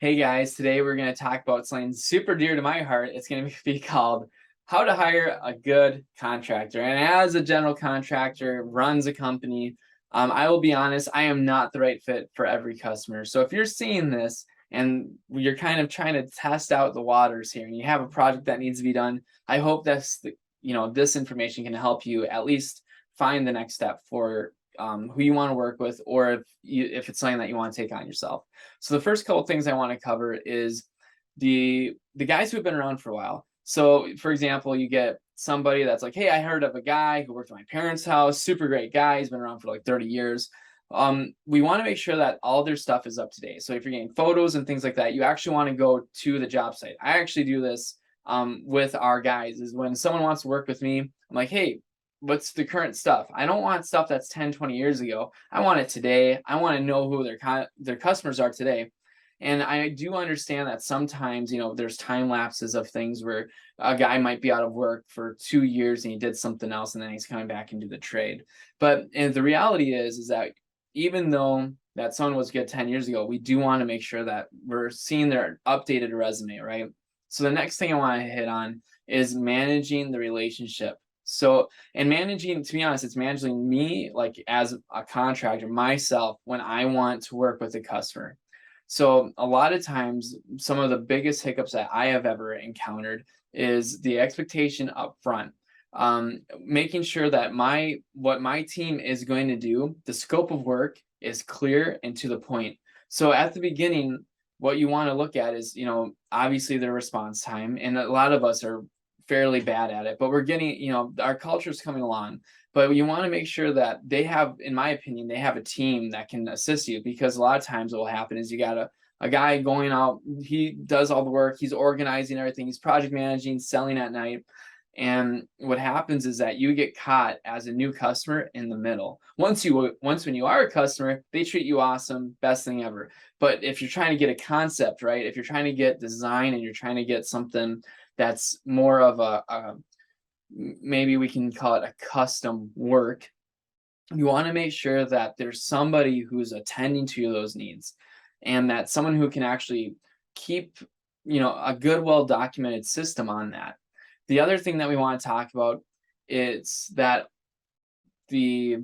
Hey guys, today we're going to talk about something super dear to my heart. It's going to be called How to Hire a Good Contractor. And as a general contractor, runs a company, I will be honest, I am not the right fit for every customer. So if you're seeing this and you're kind of trying to test out the waters here and you have a project that needs to be done, I hope this information can help you at least find the next step for who you want to work with, or if it's something that you want to take on yourself. So the first couple things I want to cover is the guys who've been around for a while. So for example, you get somebody that's like, hey, I heard of a guy who worked at my parents' house, super great guy, he's been around for like 30 years. We want to make sure that all their stuff is up to date. So if you're getting photos and things like that, you actually want to go to the job site. I actually do this with our guys, is when someone wants to work with me, I'm like, hey, what's the current stuff? I don't want stuff that's 10, 20 years ago. I want it today. I want to know who their customers are today. And I do understand that sometimes, there's time lapses of things where a guy might be out of work for 2 years and he did something else and then he's coming back into the trade. And the reality is that even though that someone was good 10 years ago, we do want to make sure that we're seeing their updated resume, right? So the next thing I want to hit on is managing the relationship. So, and managing, to be honest, it's managing me like as a contractor, myself, when I want to work with a customer. So a lot of times, some of the biggest hiccups that I have ever encountered is the expectation up front. Making sure that what my team is going to do, the scope of work is clear and to the point. So at the beginning, what you want to look at is, obviously their response time, and a lot of us are fairly bad at it, but we're getting, our culture is coming along. But you want to make sure that they have, in my opinion, they have a team that can assist you, because a lot of times what will happen is you got a guy going out, he does all the work, he's organizing everything, he's project managing, selling at night. And what happens is that you get caught as a new customer in the middle. Once when you are a customer, they treat you awesome, best thing ever. But if you're trying to get a concept, right? If you're trying to get design and you're trying to get something that's more of maybe we can call it a custom work, you want to make sure that there's somebody who's attending to those needs, and that someone who can actually keep, a good, well documented system on that. The other thing that we want to talk about is that the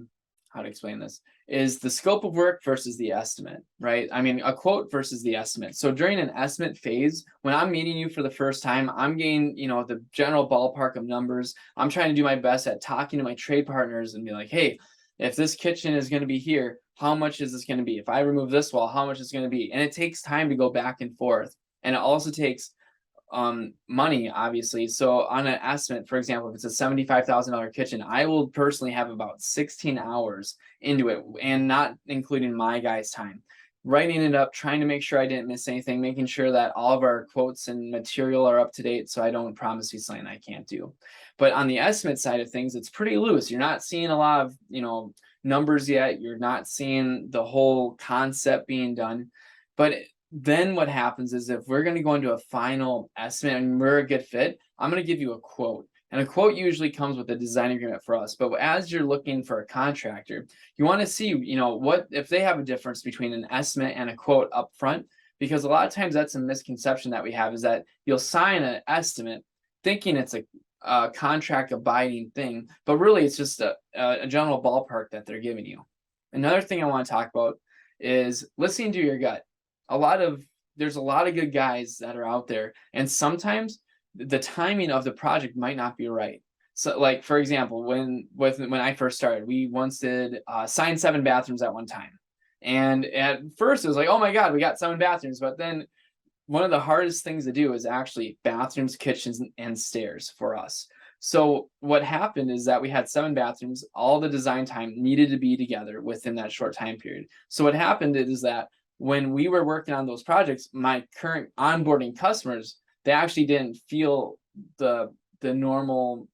how to explain this is the scope of work versus the estimate, right? I mean, a quote versus the estimate. So during an estimate phase, when I'm meeting you for the first time, I'm getting, the general ballpark of numbers. I'm trying to do my best at talking to my trade partners and be like, hey, if this kitchen is going to be here, how much is this going to be? If I remove this wall, how much is going to be? And it takes time to go back and forth. And it also takes money, obviously. So on an estimate, for example, if it's a $75,000 kitchen, I will personally have about 16 hours into it, and not including my guy's time, writing it up, trying to make sure I didn't miss anything, making sure that all of our quotes and material are up to date, so I don't promise you something I can't do. But on the estimate side of things, it's pretty loose. You're not seeing a lot of, numbers yet. You're not seeing the whole concept being done. But then what happens is, if we're going to go into a final estimate and we're a good fit, I'm going to give you a quote. And a quote usually comes with a design agreement for us. But as you're looking for a contractor, you want to see, what if they have a difference between an estimate and a quote up front. Because a lot of times that's a misconception that we have, is that you'll sign an estimate thinking it's a contract abiding thing, but really it's just a general ballpark that they're giving you. Another thing I want to talk about is listening to your gut. There's a lot of good guys that are out there, and sometimes the timing of the project might not be right. So like, for example, when I first started, we once did sign 7 bathrooms at one time. And at first it was like, oh my God, we got 7 bathrooms. But then one of the hardest things to do is actually bathrooms, kitchens, and stairs for us. So what happened is that we had 7 bathrooms. All the design time needed to be together within that short time period. So what happened is that when we were working on those projects, my current onboarding customers, they actually didn't feel the normal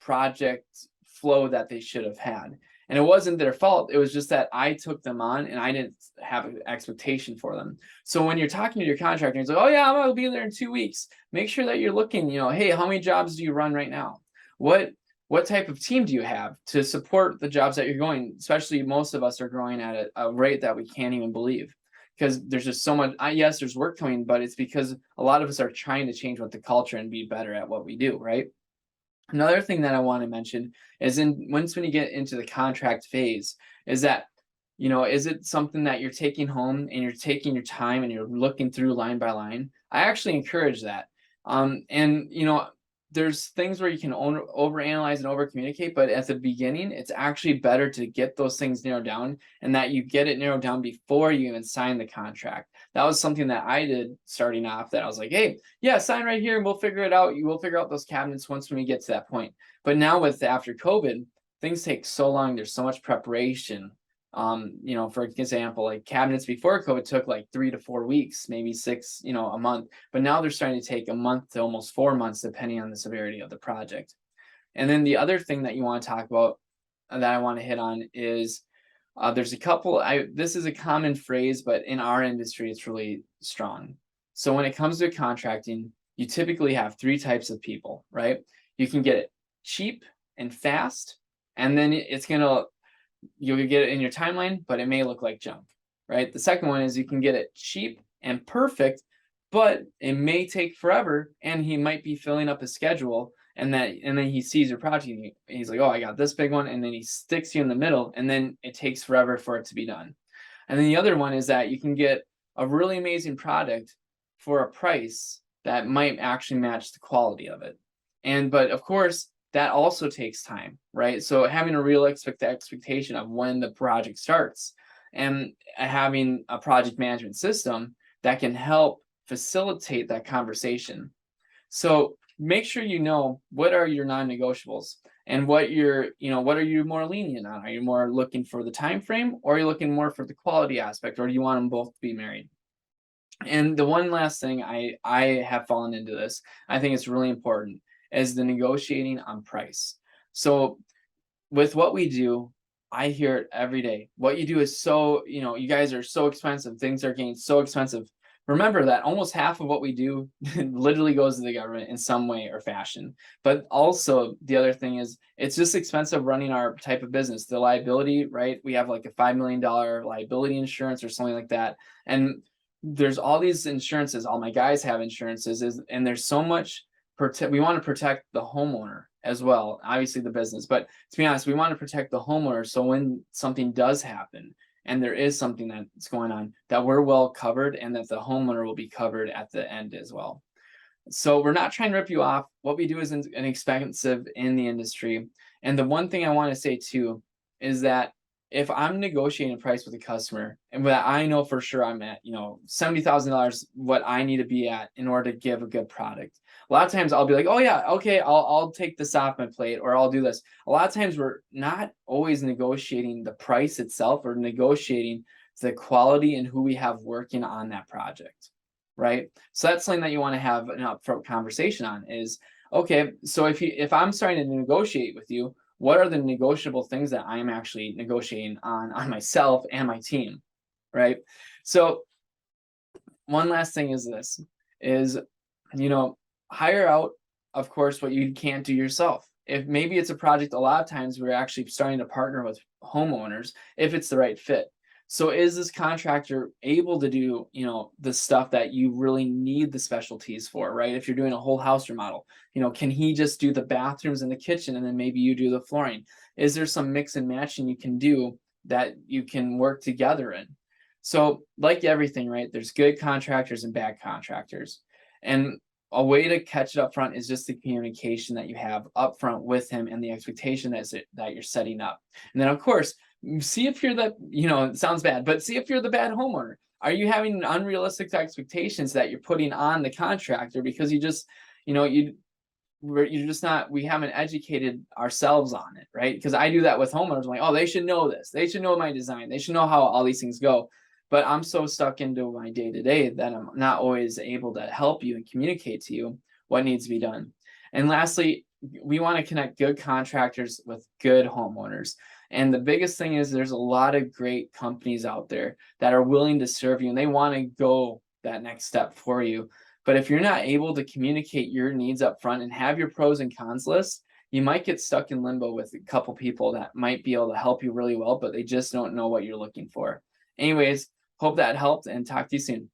project flow that they should have had. And it wasn't their fault. It was just that I took them on and I didn't have an expectation for them. So when you're talking to your contractor, it's like, oh yeah, I'll be there in 2 weeks. Make sure that you're looking, hey, how many jobs do you run right now? What type of team do you have to support the jobs that you're going? Especially most of us are growing at a rate that we can't even believe. because there's just so much. Yes, there's work coming, but it's because a lot of us are trying to change what the culture and be better at what we do, right? Another thing that I want to mention is when you get into the contract phase, is that, is it something that you're taking home and you're taking your time and you're looking through line by line? I actually encourage that. And there's things where you can overanalyze and over communicate, but at the beginning, it's actually better to get those things narrowed down, and that you get it narrowed down before you even sign the contract. That was something that I did starting off, that I was like, hey, yeah, sign right here and we'll figure it out. You will figure out those cabinets once we get to that point. But now with after COVID, things take so long. There's so much preparation. For example, like cabinets before COVID took like 3 to 4 weeks, maybe 6, a month. But now they're starting to take a month to almost 4 months, depending on the severity of the project. And then the other thing that you want to talk about, that I want to hit on, is there's a couple. This is a common phrase, but in our industry, it's really strong. So when it comes to contracting, you typically have 3 types of people, right? You can get it cheap and fast, and then you'll get it in your timeline, but it may look like junk, right? The second one is you can get it cheap and perfect, but it may take forever, and he might be filling up his schedule, and then he sees your project and he's like, oh, I got this big one, and then he sticks you in the middle, and then it takes forever for it to be done. And then the other one is that you can get a really amazing product for a price that might actually match the quality of it. But of course, that also takes time, right? So having a real expectation of when the project starts, and having a project management system that can help facilitate that conversation. So make sure you know what are your non-negotiables, and what are you more lenient on? Are you more looking for the time frame, or are you looking more for the quality aspect, or do you want them both to be married? And the one last thing, I have fallen into this, I think it's really important, is the negotiating on price. So with what we do, I hear it every day. What you do is you guys are so expensive. Things are getting so expensive. Remember that almost half of what we do literally goes to the government in some way or fashion. But also, the other thing is, it's just expensive running our type of business. The liability, right? We have like a $5 million liability insurance or something like that. And there's all these insurances. All my guys have insurances, and there's so much we want to protect the homeowner as well, obviously the business, but to be honest, we want to protect the homeowner, so when something does happen and there is something that's going on, that we're well covered, and that the homeowner will be covered at the end as well. So we're not trying to rip you off. What we do is inexpensive in the industry. And the one thing I want to say too is that if I'm negotiating a price with a customer, and that I know for sure I'm at, $70,000, what I need to be at in order to give a good product. A lot of times I'll be like, oh yeah, okay, I'll take this off my plate, or I'll do this. A lot of times we're not always negotiating the price itself, or negotiating the quality and who we have working on that project, right? So that's something that you want to have an upfront conversation on, is, okay, so if I'm starting to negotiate with you, what are the negotiable things that I'm actually negotiating on myself and my team, right? So one last thing is this, is, hire out, of course, what you can't do yourself. If maybe it's a project, a lot of times we're actually starting to partner with homeowners if it's the right fit. So is this contractor able to do, the stuff that you really need the specialties for, right? If you're doing a whole house remodel, can he just do the bathrooms and the kitchen, and then maybe you do the flooring? Is there some mix and matching you can do that you can work together in? So like everything, right? There's good contractors and bad contractors. And a way to catch it up front is just the communication that you have up front with him, and the expectation that you're setting up. And then of course, see if you're it sounds bad, but see if you're the bad homeowner. Are you having unrealistic expectations that you're putting on the contractor, because you're just not, we haven't educated ourselves on it, right? Because I do that with homeowners. I'm like, oh, they should know this. They should know my design. They should know how all these things go. But I'm so stuck into my day-to-day that I'm not always able to help you and communicate to you what needs to be done. And lastly, we want to connect good contractors with good homeowners. And the biggest thing is, there's a lot of great companies out there that are willing to serve you, and they want to go that next step for you. But if you're not able to communicate your needs up front and have your pros and cons list, you might get stuck in limbo with a couple people that might be able to help you really well, but they just don't know what you're looking for. Anyways, Hope that helped, and talk to you soon.